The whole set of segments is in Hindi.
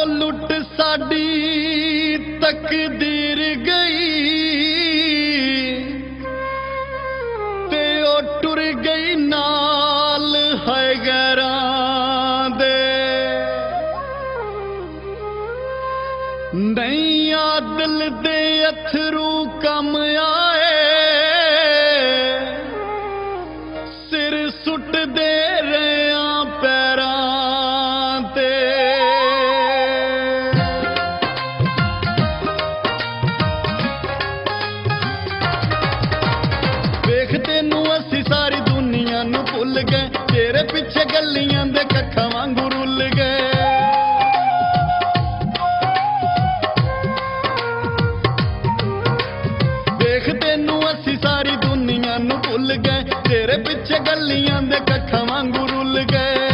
लुट साडी तकदीर गई ते ओ टुर गई नाल है गैरां दे। नहीं आदल दे अथरू कम आए सिर सुट दे रहा पैरां ते। वेख तेनू असी सारी दुनिया नू भुल गए तेरे पिछे गलियां दे कक्खां वांगू रुल गए। वेख तेनू असी सारी दुनिया नू भुल गए तेरे पिछे गलियां दे कक्खां वांगू रुल गए।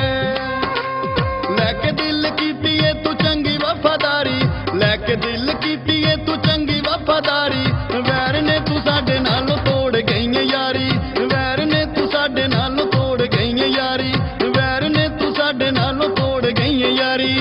लैके दिल कीती तू चंगी वफादारी लैके दिल कीती तू चंगी वफादारी वैर ने तू साडे नालों तोड़ गई यारी। वैर ने तू साडे नालों तोड़ गई यारी। वैर ने तू साडे नालों तोड़ गई यारी।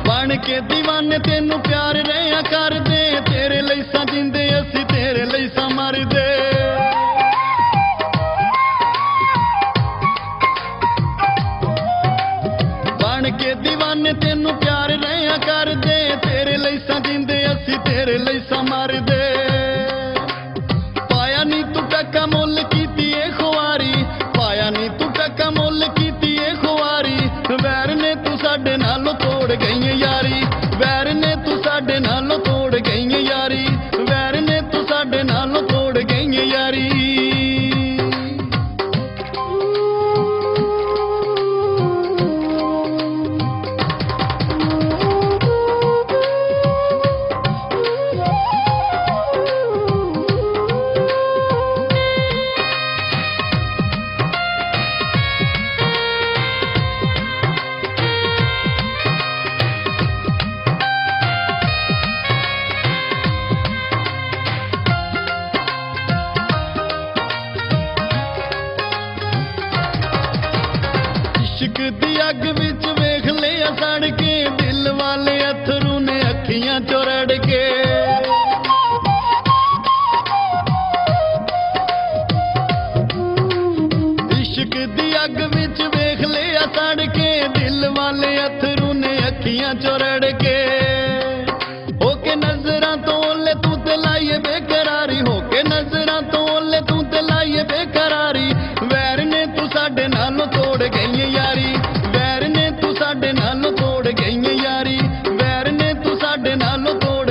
बन के दीवाने तेनू प्यार रहा कर दे तेरे लई सा जिंदे असी तेरे लई सा मर दे। बन के दीवाने तेनू प्यार रहा कर दे तेरे लई सा जिंदे असी तेरे लई सा मर दे। पाया नी तू टका मुल कीती खुआरी पाया नी तू टका मुल कीती खुआरी। वैर ने तू साडे नालों तोड़ गई यारी। वैर ने तू साडे नालों तोड़ गई यारी। वैर ने तू साडे नालों तोड़ गई यारी। इश्क दी अग विच वेख लिया सड़ के दिल वाले अथरू ने अखियां चो रड़ के। इश्क दी अग विच वेख लिया सड़ के दिल वाले अथरू ने अखियां चो रड़ के। होके नजरां तो ओले तू ते लाइए बेकरारी होके नजरां तो ओले तू ते लाइए बेकरारी। वैर ने तू साडे नालों तोड़ गई यारी। वैर ने तू साडे नालों तोड़ गई यारी। वैर ने तू साडे नालों तोड़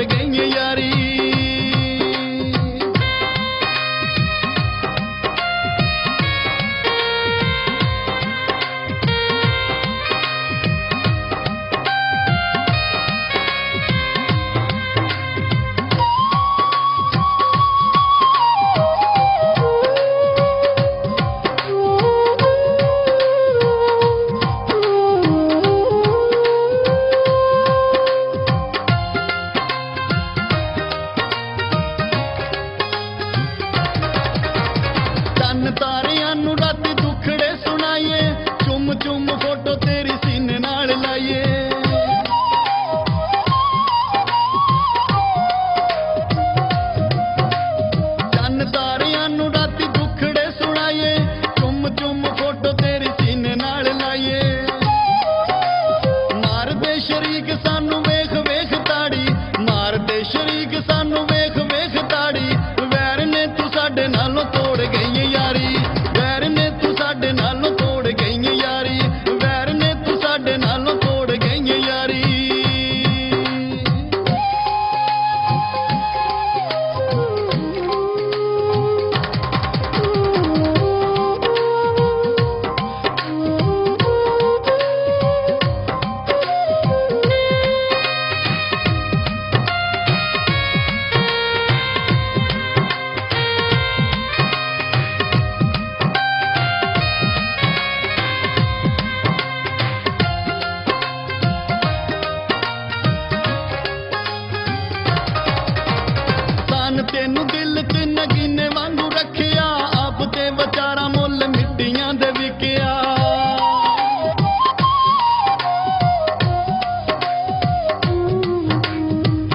ਤੈਨੂੰ ਦਿਲ 'ਚ ਨਗੀਨੇ ਵਾਂਗੂ ਰੱਖਿਆ, ਆਪ ਤੇ ਵਿਚਾਰਾ ਮੁੱਲ ਮਿੱਟੀਆਂ ਦੇ ਵਿਕਿਆ।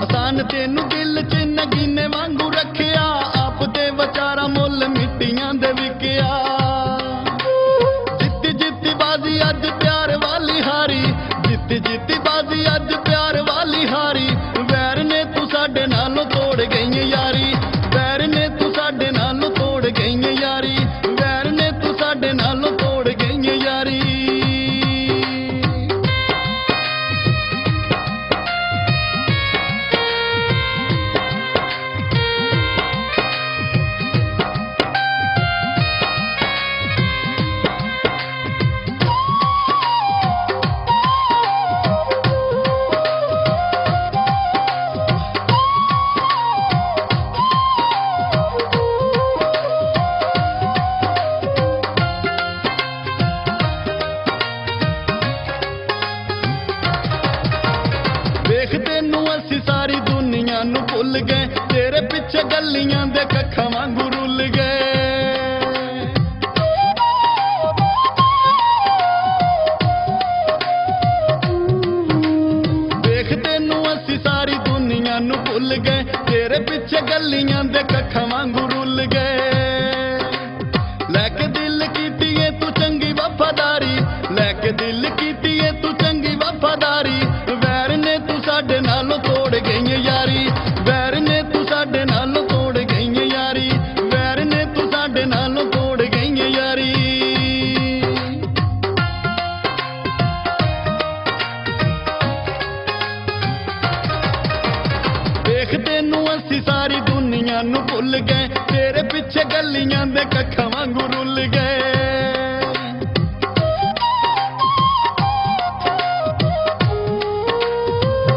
ਆਸਾਨ ਤੈਨੂੰ ਦਿਲ 'ਚ ਨਗੀਨੇ ਵਾਂਗੂ ਰੱਖਿਆ, ਆਪ ਤੇ ਵਿਚਾਰਾ ਮੁੱਲ ਮਿੱਟੀਆਂ ਦੇ ਵਿਕਿਆ। ਜਿੱਤੀ ਜਿੱਤੀ ਬਾਜ਼ੀ ਅੱਜ ਪਿਆਰ ਵਾਲੀ ਹਾਰੀ, ਜਿੱਤੀ ਜਿੱਤੀ ਬਾਜ਼ੀ ਅੱਜ ਪਿਆਰ ਵਾਲੀ ਹਾਰੀ। ਵੈਰ ਨੇ ਤੂੰ ਸਾਡੇ ਨਾਲੋਂ ਤੋੜ ਗਈ ਯਾਰੀ, ਵੈਰ ਨੇ ਤੂੰ ਸਾਡੇ ਨਾਲੋਂ ਤੋੜ ਗਈ ਯਾਰੀ, ਵੈਰ ਨੇ ਤੂੰ ਸਾਡੇ ਨਾਲੋਂ ਤੋੜ ਗਈ ਯਾਰੀ। ਵੇਖ ਤੈਨੂੰ ਅਸੀਂ ਸਾਰੀ ਦੁਨੀਆ ਨੂੰ ਭੁੱਲ ਗਏ, ਤੇਰੇ ਪਿੱਛੇ ਗਲੀਆਂ ਦੇ ਕੱਖਾਂ ਵਾਂਗੂ ਰੁੱਲ ਗਏ। ਵੇਖ ਤੈਨੂੰ ਅਸੀਂ ਸਾਰੀ ਦੁਨੀਆ ਨੂੰ ਭੁੱਲ ਗਏ, ਤੇਰੇ ਪਿੱਛੇ ਗਲੀਆਂ ਦੇ ਕੱਖਾਂ ਵਾਂਗੂ ਰੁੱਲ ਗਏ। ਲੈ ਕੇ ਦਿਲ ਕੀਤੀ ਏ ਤੂੰ ਚੰਗੀ ਵਫਾਦਾਰੀ, ਲੈ ਕੇ ਦਿਲ ਕੀਤੀ ਏ ਤੂੰ ਚੰਗੀ ਵਫਾਦਾਰੀ। ਵੈਰ ਨੇ ਤੂੰ ਸਾਡੇ ਨਾਲੋਂ ਤੋੜ ਗਈ ਯਾਰੀ, ਵੈਰ ਨੇ ਤੂੰ ਸਾਡੇ ਨਾਲੋਂ ਤੋੜ ਗਈ ਯਾਰੀ, ਵੈਰ ਨੇ ਤੂੰ ਸਾਡੇ ਨਾਲੋਂ ਤੋੜ ਗਈ ਯਾਰੀ। ਵੇਖ ਤੈਨੂੰ ਅਸੀਂ ਸਾਰੀ ਦੁਨੀਆ ਨੂੰ ਭੁੱਲ ਗਏ, ਤੇਰੇ ਪਿੱਛੇ ਗਲੀਆਂ ਦੇ ਕੱਖਾਂ ਵਾਂਗੂ ਰੁੱਲ ਗਏ।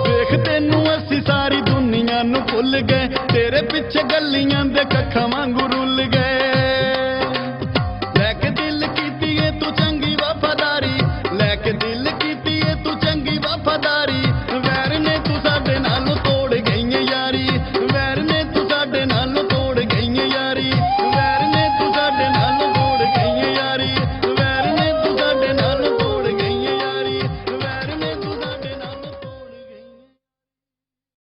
ਵੇਖ ਤੈਨੂੰ ਅਸੀਂ ਸਾਰੀ ਦੁਨੀਆ ਨੂੰ ਭੁੱਲ ਗਏ, ਤੇਰੇ ਪਿੱਛੇ ਗਲੀਆਂ ਦੇ ਕੱਖਾਂ ਵਾਂਗੂ ਰੁੱਲ ਗਏ।